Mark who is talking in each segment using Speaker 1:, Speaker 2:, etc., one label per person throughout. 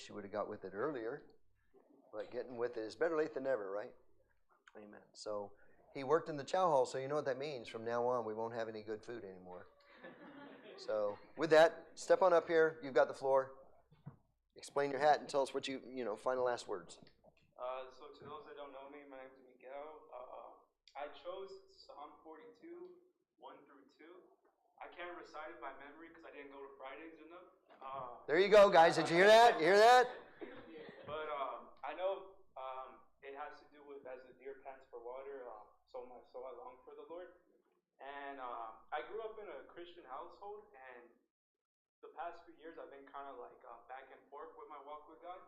Speaker 1: wish you would have got with it earlier, but getting with it is better late than never, right? Amen. So he worked in the chow hall, so you know what that means. From now on, we won't have any good food anymore. So with that, step on up here. You've got the floor. Explain your hat and tell us what final last words.
Speaker 2: So to those that don't know me, my name is Miguel. I chose Psalm 42, 1 through 2. I can't recite it by memory because I didn't go to Fridays enough.
Speaker 1: There you go, guys. Did you hear that? You hear that?
Speaker 2: But I know it has to do with as the deer pants for water, so my soul I long for the Lord. And I grew up in a Christian household, and the past few years I've been kind of like back and forth with my walk with God.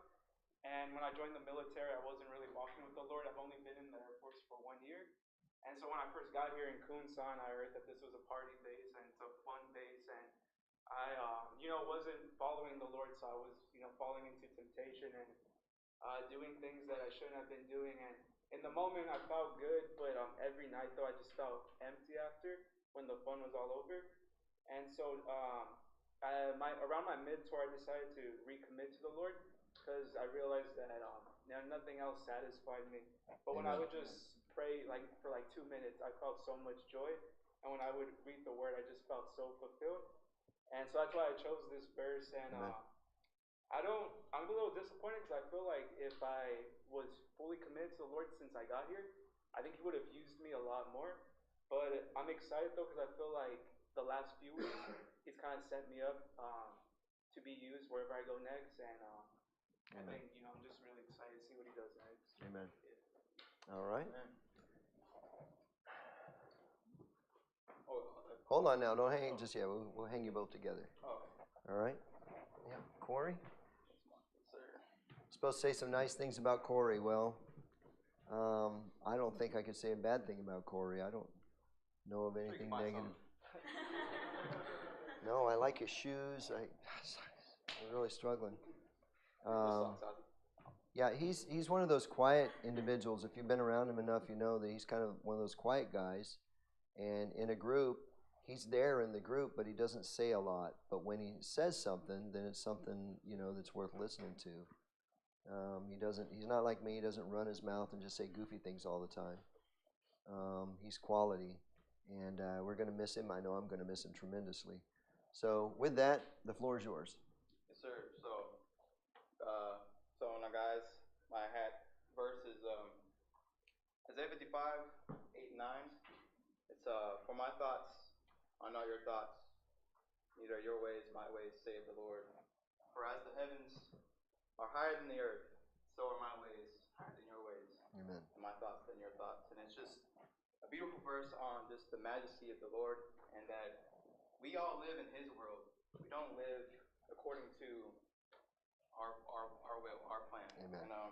Speaker 2: And when I joined the military, I wasn't really walking with the Lord. I've only been in the Air Force for 1 year. And so when I first got here in Kunsan, I heard that this was a party base and it's a fun base. And I, wasn't following the Lord, so I was, falling into temptation and doing things that I shouldn't have been doing. And in the moment, I felt good, but every night, though, I just felt empty after when the fun was all over. And so around my mid-tour, I decided to recommit to the Lord because I realized that nothing else satisfied me. But when I would just pray for 2 minutes, I felt so much joy. And when I would read the Word, I just felt so fulfilled. And so that's why I chose this verse. And I'm a little disappointed because I feel like if I was fully committed to the Lord since I got here, I think He would have used me a lot more. But I'm excited though because I feel like the last few weeks He's kind of set me up to be used wherever I go next. And I think I'm just really excited to see what He does next.
Speaker 1: Amen. Yeah. All right. Amen. Hold on now. Don't hang just yet. We'll hang you both together. All right. Yeah. Cory? Supposed to say some nice things about Cory. Well, I don't think I could say a bad thing about Cory. I don't know of anything negative. No, I like his shoes. I'm really struggling. Yeah, he's one of those quiet individuals. If you've been around him enough, you know that he's kind of one of those quiet guys. And in a group, he's there in the group, but he doesn't say a lot. But when he says something, then it's something that's worth listening to. He's not like me. He doesn't run his mouth and just say goofy things all the time. He's quality, and we're going to miss him. I know I'm going to miss him tremendously. So with that, the floor is yours.
Speaker 3: Yes, sir. So now, guys, my hat verse is Isaiah 55, 8 and 9. It's for my thoughts are not your thoughts, neither are your ways my ways, save the Lord. For as the heavens are higher than the earth, so are my ways higher than your ways.
Speaker 1: Amen.
Speaker 3: And my thoughts than your thoughts. And it's just a beautiful verse on just the majesty of the Lord, and that we all live in His world. We don't live according to our will, our plan.
Speaker 1: Amen.
Speaker 3: And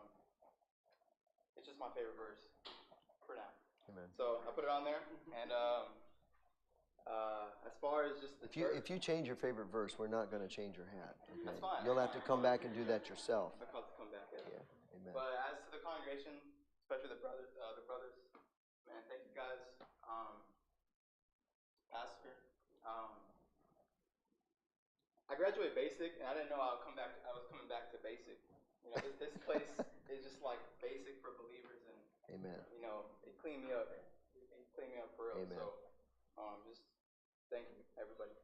Speaker 3: it's just my favorite verse for now.
Speaker 1: Amen.
Speaker 3: So I put it on there, and as far as just the
Speaker 1: if you change your favorite verse, we're not going to change your hat. Okay?
Speaker 3: That's fine.
Speaker 1: You'll have to come back and do that yourself.
Speaker 3: I'll have to come back.
Speaker 1: Yeah. Amen.
Speaker 3: But as to the congregation, especially the brothers, man, thank you guys. Pastor, I graduated basic, and I didn't know I was coming back to basic. This place is just like basic for believers, and
Speaker 1: Amen.
Speaker 3: It cleaned me up. It cleaned me up for real.
Speaker 1: Amen.
Speaker 3: So, just thank you, everybody.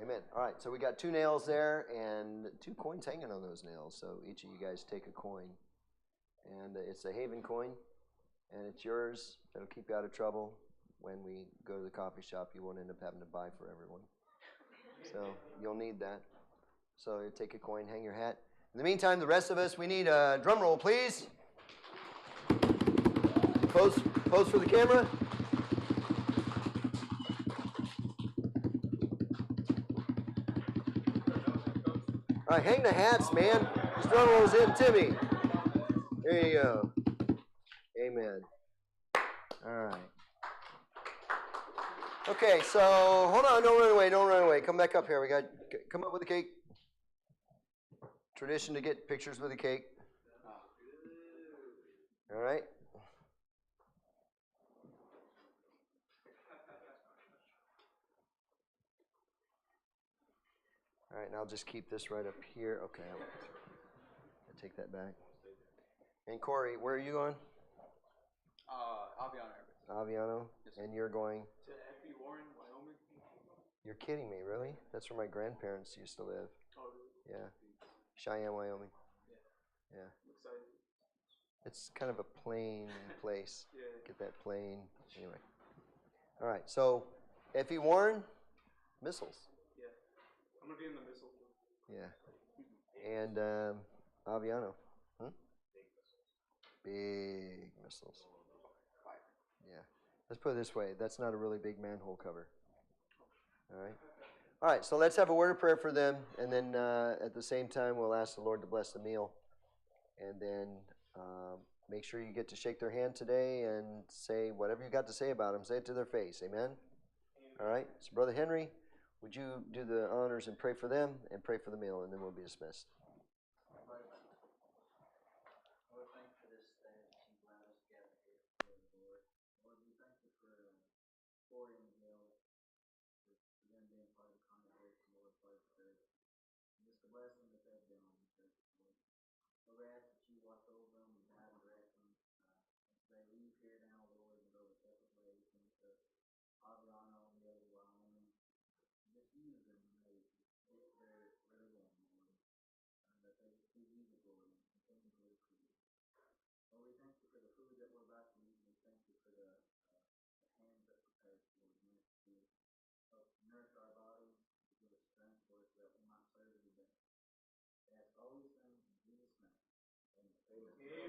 Speaker 1: Amen. All right, so we got 2 nails there and 2 coins hanging on those nails. So each of you guys take a coin, and it's a Haven coin, and it's yours. It'll keep you out of trouble. When we go to the coffee shop, you won't end up having to buy for everyone. So you'll need that. So you take a coin, hang your hat. In the meantime, the rest of us, we need a drum roll, please. Pose for the camera. All right, hang the hats, man. This drum roll's in, Timmy. There you go. Amen. All right. Okay, so hold on, don't run away. Come back up here. Come up with the cake. Tradition to get pictures with the cake. All right. All right, and I'll just keep this right up here. Okay. take that back. And Cory, where are you going?
Speaker 3: Aviano.
Speaker 1: Aviano.
Speaker 3: Yes,
Speaker 1: And you're going?
Speaker 2: To F.B. Warren, Wyoming.
Speaker 1: You're kidding me, really? That's where my grandparents used to live.
Speaker 2: Oh, really?
Speaker 1: Yeah. Cheyenne, Wyoming.
Speaker 2: Yeah.
Speaker 1: Yeah.
Speaker 2: I'm excited.
Speaker 1: It's kind of a plain place.
Speaker 2: Yeah.
Speaker 1: Get that plain. Anyway. All right. So, F.E. Warren, missiles.
Speaker 2: Yeah. I'm going to be in the missile.
Speaker 1: Yeah. And Aviano. Big missiles. Yeah. Let's put it this way. That's not a really big manhole cover. All right. All right. So let's have a word of prayer for them. And then at the same time, we'll ask the Lord to bless the meal. And then make sure you get to shake their hand today and say whatever you got to say about them. Say it to their face. Amen? All right. So Brother Henry, would you do the honors and pray for them and pray for the meal, and then we'll be dismissed.
Speaker 4: Lord, thank you for this day that you've allowed us to gather here today, Lord. Lord, we thank you for Cory and Miguel, for them being part of the congregation, Lord, part of the church, and just the blessing that they've been on the church, Lord. Lord, we ask that you watch over them and guide and direct them as they leave here now, Lord, and go their separate ways into Aviano and the other Wyoming. Just use them when they get where they're going, Lord, that they just give you the glory and continue to live for you. Lord, we thank you for the food that we're about to eat, and we thank you for the hands that prepared for it, and to help nourish our bodies, to give us strength, Lord, so that we might serve you better. We ask all these things in Jesus' name. Amen.